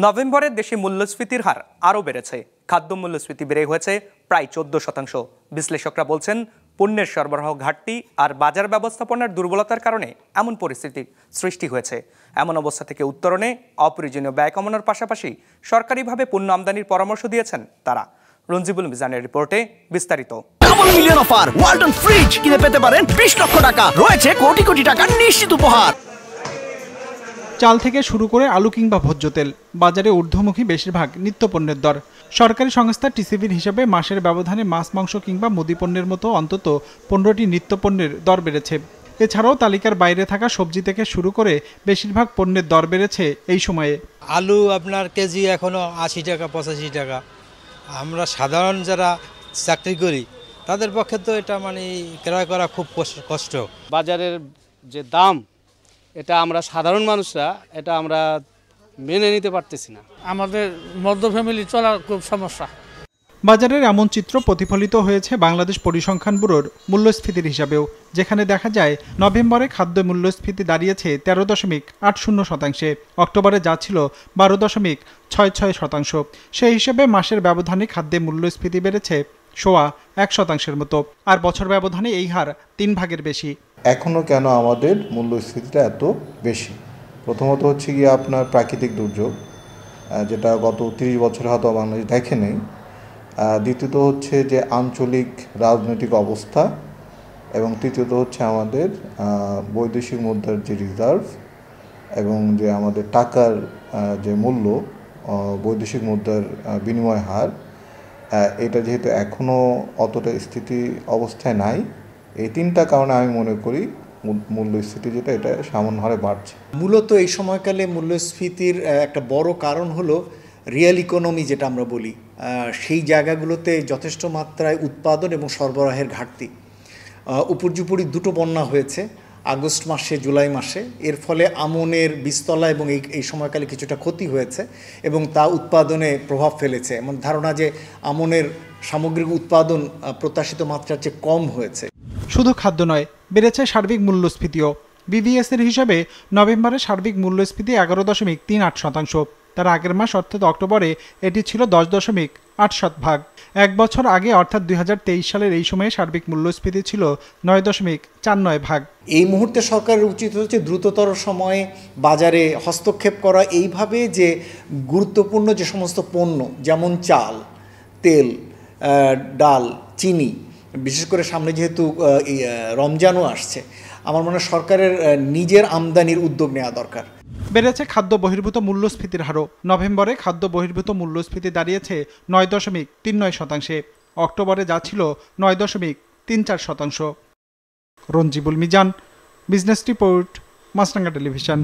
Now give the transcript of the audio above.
নভেম্বরে দেশে মূল্যস্ফীতির হার আরও বেড়েছে। খাদ্য মূল্যস্ফীতি বেড়ে হয়েছে প্রায় 14%। বিশ্লেষকরা বলছেন, পণ্যের সরবরাহ ঘাটতি আর বাজার ব্যবস্থাপনার দুর্বলতার কারণে এমন পরিস্থিতির সৃষ্টি হয়েছে। এমন অবস্থা থেকে উত্তরণে অপ্রয়োজনীয় ব্যয় কমানোর পাশাপাশি সরকারিভাবে পণ্য আমদানির পরামর্শ দিয়েছেন তারা। রঞ্জিবুল মিজানের রিপোর্টে বিস্তারিত। Double million offer, Walton fridge কিনে পেতে পারেন 20 লক্ষ টাকা, রয়েছে কোটি কোটি টাকার নিশ্চিত উপহার। চাল থেকে শুরু করে আলু কিংবা ভোজ্য তেল, বাজারে ঊর্ধ্বমুখী বেশিরভাগ নিত্যপণ্যের দর। সরকারি সংস্থা টিসিবির হিসাবে মাসের ব্যবধানে মাছ, মাংস কিংবা মুদি পণ্যের মতো অন্তত 15টি নিত্যপণ্যের দর বেড়েছে। এছাড়াও তালিকার বাইরে থাকা সবজি থেকে শুরু করে বেশিরভাগ পণ্যের দর বেড়েছে এই সময়ে। আলু আপনার কেজি এখনো 80 টাকা 85 টাকা। আমরা সাধারণ যারা চাকরি করি তাদের পক্ষে তো এটা ক্রয় করা খুব কষ্ট। বাজারের যে দাম, এটা আমরা সাধারণ মানুষরা এটা আমরা মেনে নিতে পারতেছি না। আমাদের মধ্য ফ্যামিলি চলার খুব সমস্যা। বাজারের এমন চিত্র প্রতিফলিত হয়েছে বাংলাদেশ পরিসংখ্যান ব্যুরোর মূল্যস্ফীতির হিসাবেও, যেখানে দেখা যায় নভেম্বরে খাদ্য মূল্যস্ফীতি দাঁড়িয়েছে 13.80%। অক্টোবরে যা ছিল 12.66%। সেই হিসেবে মাসের ব্যবধানে খাদ্যে মূল্যস্ফীতি বেড়েছে 1.25% মতো, আর বছর ব্যবধানে এই হার 3 ভাগের বেশি। এখনও কেন আমাদের মূল্যস্ফীতিটা এত বেশি? প্রথমত হচ্ছে গিয়ে আপনার প্রাকৃতিক দুর্যোগ, যেটা গত 30 বছর হয়তো বাংলাদেশ দেখে নেই। দ্বিতীয়ত হচ্ছে যে আঞ্চলিক রাজনৈতিক অবস্থা, এবং তৃতীয়ত হচ্ছে আমাদের বৈদেশিক মুদ্রার যে রিজার্ভ এবং যে আমাদের টাকার যে মূল্য, বৈদেশিক মুদ্রার বিনিময় হার, এটা যেহেতু এখনও অতটা স্থিতি অবস্থায় নাই। এই 3টা কারণে আমি মনে করি মূল্যস্ফীতি যেটা এটা সামান্য হারে বাড়ছে। মূলত এই সময়কালে মূল্যস্ফীতির একটা বড় কারণ হলো রিয়েল ইকোনমি, যেটা আমরা বলি, সেই জায়গাগুলোতে যথেষ্ট মাত্রায় উৎপাদন এবং সরবরাহের ঘাটতি। উপর্যুপরি দুটো বন্যা হয়েছে আগস্ট মাসে, জুলাই মাসে। এর ফলে আমনের বীজতলা এবং এই সময়কালে কিছুটা ক্ষতি হয়েছে এবং তা উৎপাদনে প্রভাব ফেলেছে। এমন ধারণা যে আমনের সামগ্রিক উৎপাদন প্রত্যাশিত মাত্রার চেয়ে কম হয়েছে। শুধু খাদ্য নয়, বেড়েছে সার্বিক মূল্যস্ফীতিও। বিবিএসের হিসাবে নভেম্বরে সার্বিক মূল্যস্ফীতি 11.38%। তার আগের মাস অর্থাৎ অক্টোবরে এটি ছিল 10.87%। এক বছর আগে অর্থাৎ 2023 সালের এই সময়ে সার্বিক মূল্যস্ফীতি ছিল 9.49%। এই মুহূর্তে সরকারের উচিত হচ্ছে দ্রুততর সময়ে বাজারে হস্তক্ষেপ করা, এইভাবে যে গুরুত্বপূর্ণ যে সমস্ত পণ্য, যেমন চাল, তেল, ডাল, চিনি, বিশেষ করে সামনে যেহেতু রমজানও আসছে, আমার মনে হয় সরকারের নিজের আমদানির উদ্যোগ নেওয়া দরকার। বেড়েছে খাদ্য বহির্ভূত মূল্যস্ফীতির হারও। নভেম্বরে খাদ্য বহির্ভূত মূল্যস্ফীতি দাঁড়িয়েছে 9.39%। অক্টোবরে যা ছিল 9.34%। রঞ্জিবুল মিজান, বিজনেস রিপোর্ট, মাছরাঙ্গা টেলিভিশন।